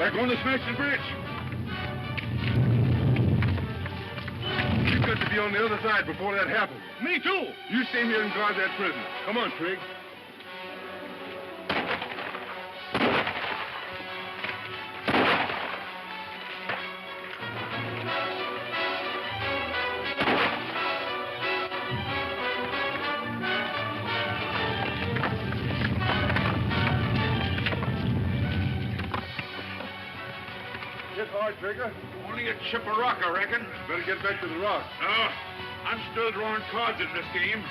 They're going to smash the bridge. You've got to be on the other side before that happens. Me too. You stay here and guard that prisoner. Come on, Trigg. Trigger? Only a chip of rock, I reckon. Better get back to the rock. No, I'm still drawing cards in this game.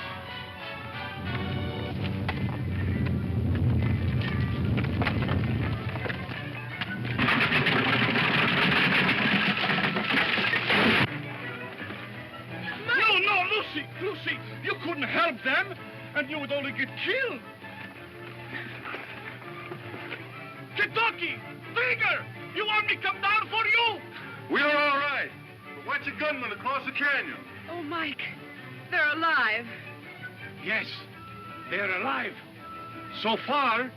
No, Lucy, you couldn't help them, and you would only get killed. Kentucky, Trigger! You want me to come down for you? We're all right. But watch a gunman across the canyon. Oh, Mike, they're alive. Yes, they're alive. So far.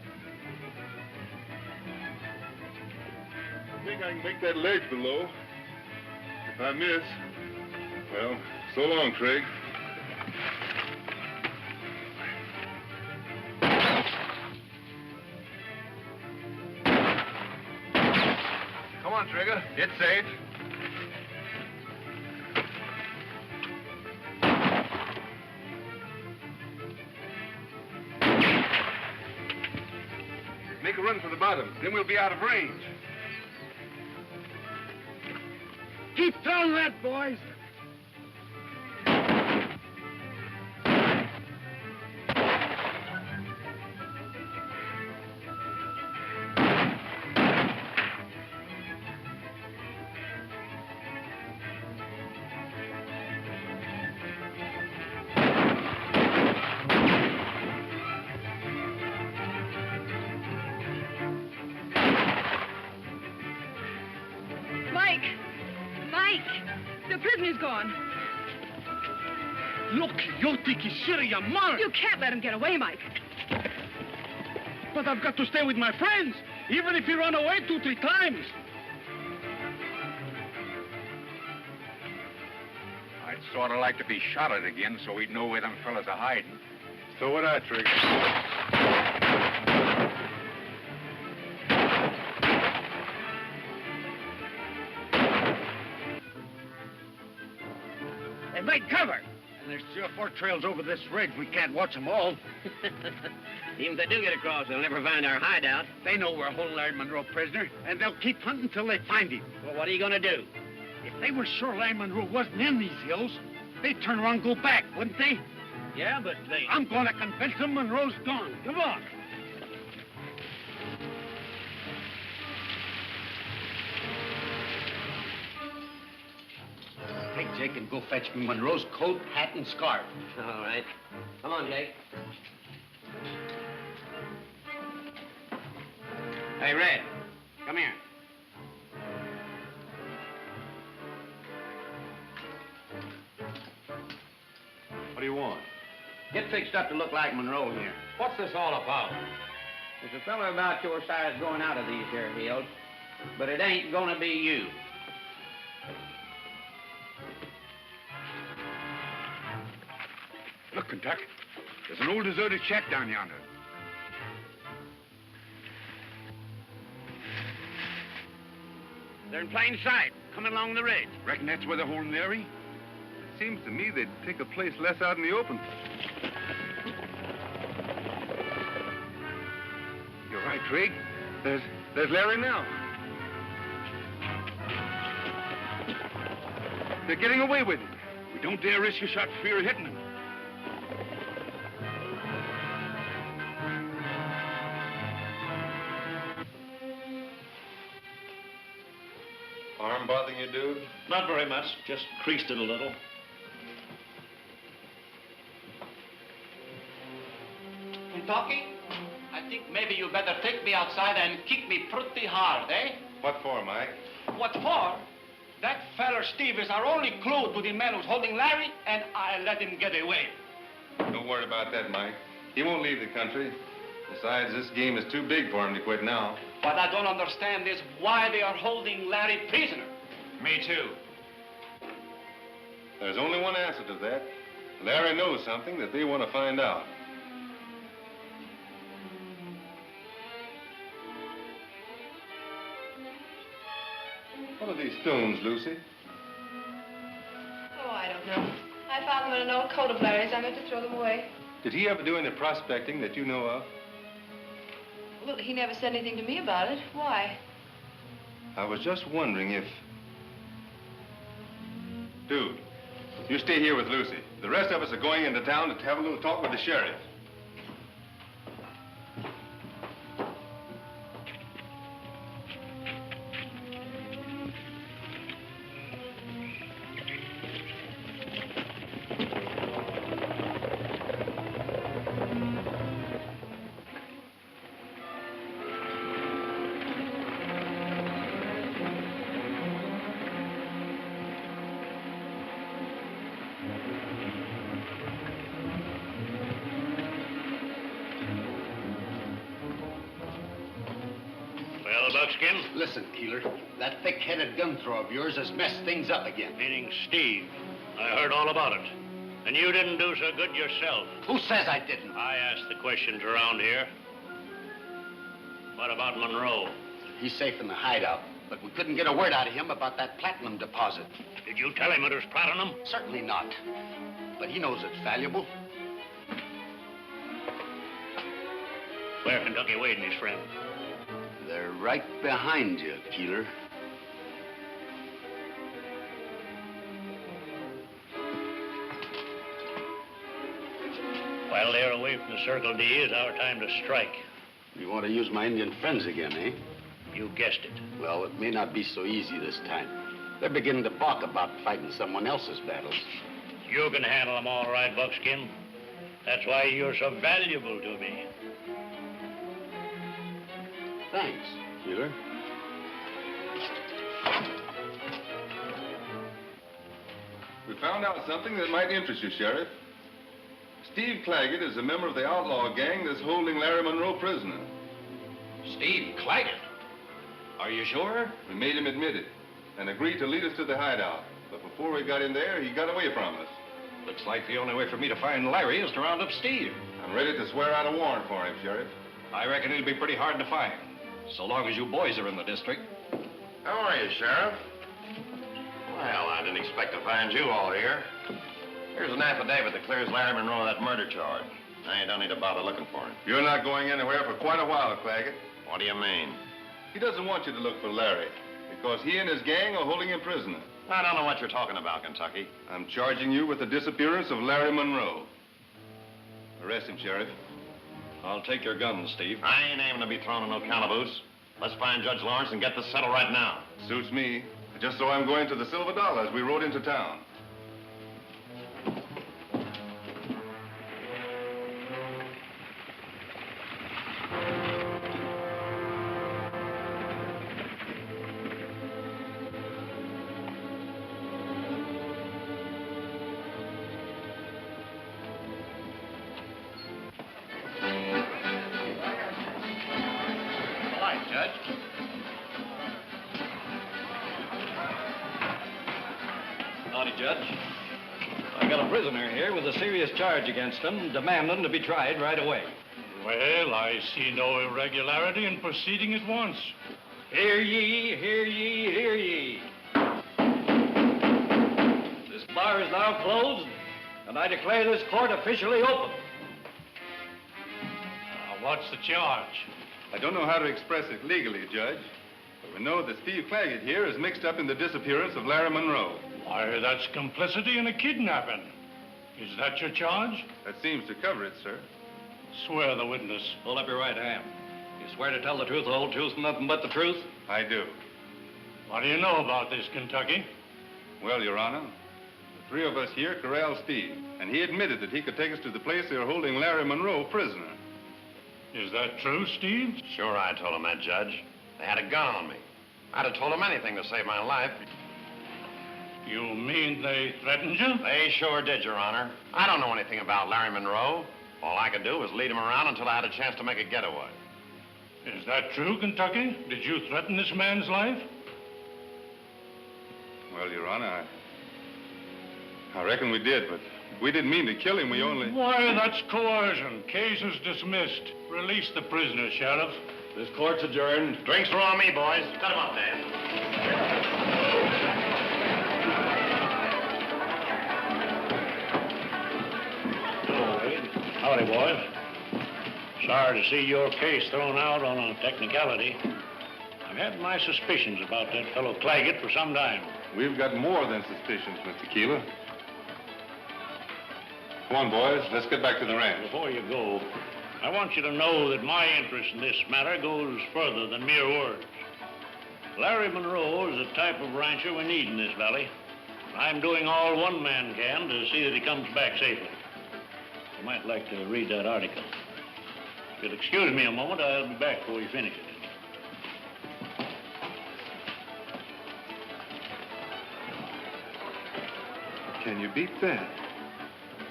I think I can make that ledge below. If I miss, well, so long, Trigg. Come on, Trigger. It's safe. Make a run for the bottom, then we'll be out of range. Keep throwing that, boys. Look, you think he's serious, man. You can't let him get away, Mike. But I've got to stay with my friends, even if he run away 2-3 times. I'd sort of like to be shot at again so we'd know where them fellas are hiding. So would I, Trigger. They made cover. And there's 3 or 4 trails over this ridge. We can't watch them all. Even if they do get across, they'll never find our hideout. They know we're holding Larry Munro prisoner, and they'll keep hunting till they find him. Well, what are you going to do? If they were sure Larry Munro wasn't in these hills, they'd turn around and go back, wouldn't they? Yeah, but they... I'm going to convince them Munro's gone. Come on. Take Jake and go fetch me Munro's coat, hat, and scarf. All right. Come on, Jake. Hey, Red, come here. What do you want? Get fixed up to look like Munro here. What's this all about? There's a fellow about your size going out of these here hills, but it ain't gonna be you. Look, Kentucky, there's an old deserted shack down yonder. They're in plain sight, coming along the ridge. Reckon that's where they're holding Larry? It seems to me they'd take a place less out in the open. You're right, Trigg. There's Larry now. They're getting away with him. We don't dare risk a shot for fear of hitting him. Arm bothering you, dude? Not very much, just creased it a little. Kentucky, I think maybe you better take me outside and kick me pretty hard, eh? What for, Mike? What for? That feller Steve is our only clue to the man who's holding Larry, and I let him get away. Don't worry about that, Mike. He won't leave the country. Besides, this game is too big for him to quit now. What I don't understand is why they are holding Larry prisoner. Me too. There's only one answer to that. Larry knows something that they want to find out. What are these stones, Lucy? Oh, I don't know. I found them in an old coat of Larry's. I meant to throw them away. Did he ever do any prospecting that you know of? Well, he never said anything to me about it. Why? I was just wondering if... Dude, you stay here with Lucy. The rest of us are going into town to have a little talk with the sheriff. Buckskin? Listen, Keeler, that thick-headed gun throw of yours has messed things up again. Meaning Steve. I heard all about it. And you didn't do so good yourself. Who says I didn't? I asked the questions around here. What about Munro? He's safe in the hideout, but we couldn't get a word out of him about that platinum deposit. Did you tell him it was platinum? Certainly not. But he knows it's valuable. Where Kentucky Wade and his friend? They're right behind you, Keeler. While they're away from the Circle D, is our time to strike. You want to use my Indian friends again, eh? You guessed it. Well, it may not be so easy this time. They're beginning to balk about fighting someone else's battles. You can handle them all right, Buckskin. That's why you're so valuable to me. Thanks, Keeler. We found out something that might interest you, Sheriff. Steve Claggett is a member of the outlaw gang that's holding Larry Munro prisoner. Steve Claggett? Are you sure? We made him admit it and agreed to lead us to the hideout. But before we got in there, he got away from us. Looks like the only way for me to find Larry is to round up Steve. I'm ready to swear out a warrant for him, Sheriff. I reckon it'll be pretty hard to find, so long as you boys are in the district. How are you, Sheriff? Well, I didn't expect to find you all here. Here's an affidavit that clears Larry Munro of that murder charge. Now you don't need to bother looking for him. You're not going anywhere for quite a while, Claggett. What do you mean? He doesn't want you to look for Larry because he and his gang are holding him prisoner. I don't know what you're talking about, Kentucky. I'm charging you with the disappearance of Larry Munro. Arrest him, Sheriff. I'll take your gun, Steve. I ain't aiming to be thrown in no calaboose. Let's find Judge Lawrence and get this settled right now. Suits me. Just so I'm going to the Silver Dollar as we rode into town. Judge. I got a prisoner here with a serious charge against him, demanding to be tried right away. Well, I see no irregularity in proceeding at once. Hear ye, hear ye, hear ye. This bar is now closed, and I declare this court officially open. What's the charge? I don't know how to express it legally, Judge, but we know that Steve Claggett here is mixed up in the disappearance of Larry Munro. Why, that's complicity in a kidnapping. Is that your charge? That seems to cover it, sir. Swear the witness. Hold up your right hand. You swear to tell the truth, the whole truth, and nothing but the truth? I do. What do you know about this, Kentucky? Well, Your Honor, the three of us here corralled Steve, and he admitted that he could take us to the place they were holding Larry Munro prisoner. Is that true, Steve? Sure, I told him that, Judge. They had a gun on me. I'd have told them anything to save my life. You mean they threatened you? They sure did, Your Honor. I don't know anything about Larry Munro. All I could do was lead him around until I had a chance to make a getaway. Is that true, Kentucky? Did you threaten this man's life? Well, Your Honor, I reckon we did, but we didn't mean to kill him. We only... Why, that's coercion. Case is dismissed. Release the prisoner, Sheriff. This court's adjourned. Drinks are on me, boys. Cut him up, Dan. Howdy, boys. Sorry to see your case thrown out on a technicality. I've had my suspicions about that fellow Claggett for some time. We've got more than suspicions, Mr. Keeler. Come on, boys. Let's get back to the ranch. Before you go, I want you to know that my interest in this matter goes further than mere words. Larry Munro is the type of rancher we need in this valley. I'm doing all one man can to see that he comes back safely. You might like to read that article. If you'll excuse me a moment, I'll be back before you finish it. Can you beat that?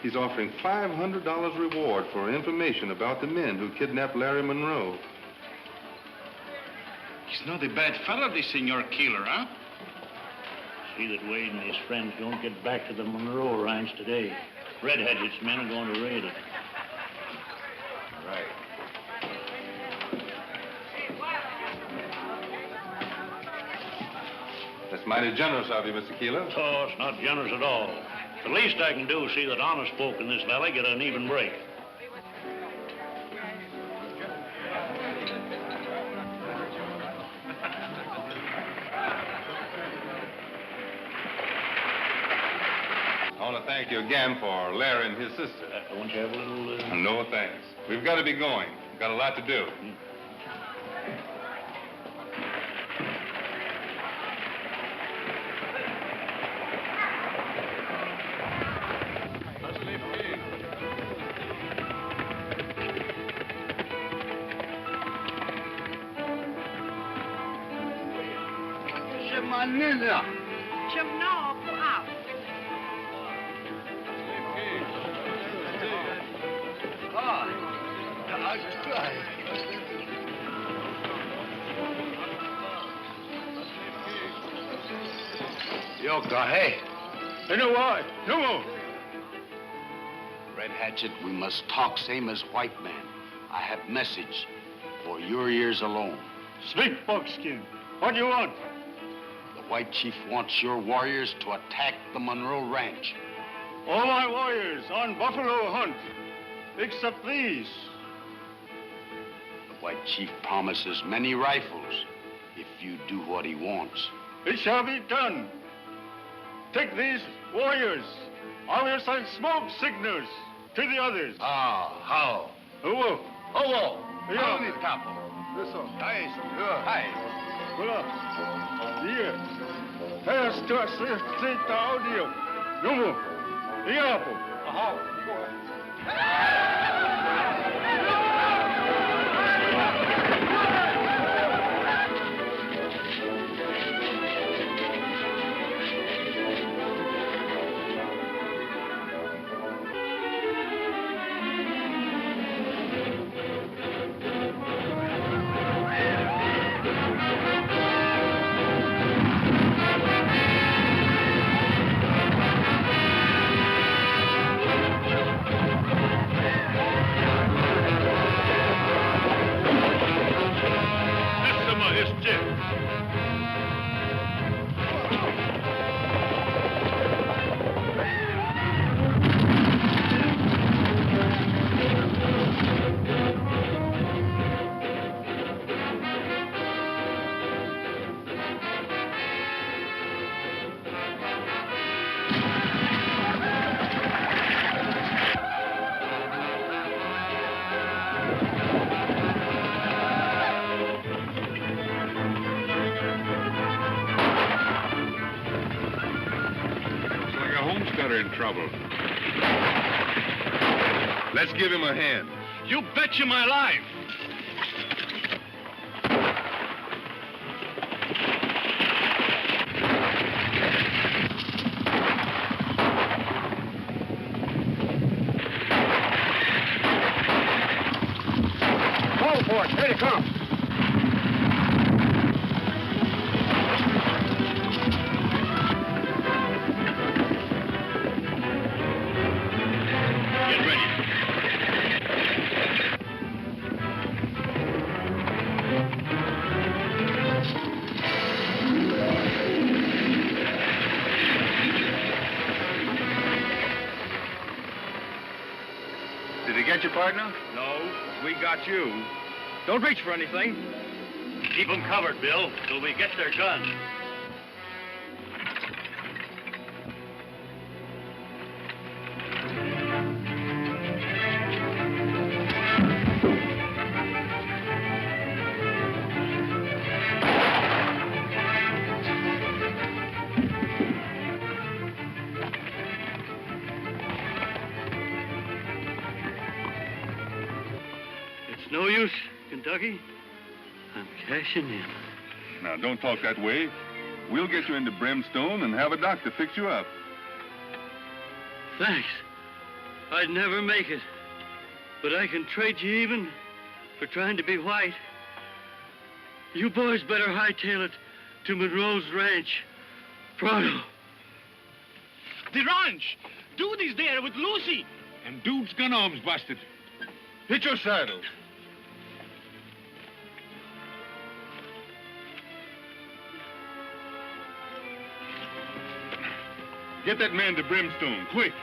He's offering $500 reward for information about the men who kidnapped Larry Munro. He's not a bad fellow, this Senor Keeler, huh? See that Wade and his friends don't get back to the Munro ranch today. Red Hatchet's men are going to raid it. Right. That's mighty generous of you, Mr. Keeler. Oh, it's not generous at all. The least I can do is see that honest folk in this valley get an even break. I want to thank you again for Larry and his sister. Won't you have a little... No, thanks. We've got to be going. We've got a lot to do. Hey. No more. Red Hatchet, we must talk same as white man. I have message for your ears alone. Speak, Buckskin. What do you want? The white chief wants your warriors to attack the Munro Ranch. All my warriors on buffalo hunt, except these. The white chief promises many rifles if you do what he wants. It shall be done. Take these warriors. I will send smoke signals to the others. How? Hello. How many tapo? Listen. Hi. Hola. Here. Pass to us the audio. No more. Iapo. In trouble. Let's give him a hand. You betcha my life. Call for it. Here they come. got your partner? No, we got you. Don't reach for anything. Keep them covered, Bill, till we get their guns. It's no use, Kentucky. I'm cashing in. Now, don't talk that way. We'll get you into Brimstone and have a doctor fix you up. Thanks. I'd never make it. But I can trade you even for trying to be white. You boys better hightail it to Munro's ranch. Pronto. The ranch! Dude is there with Lucy. And Dude's gun arm's busted. Hit your saddle. Get that man to Brimstone, quick.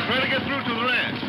Try to get through to the ranch.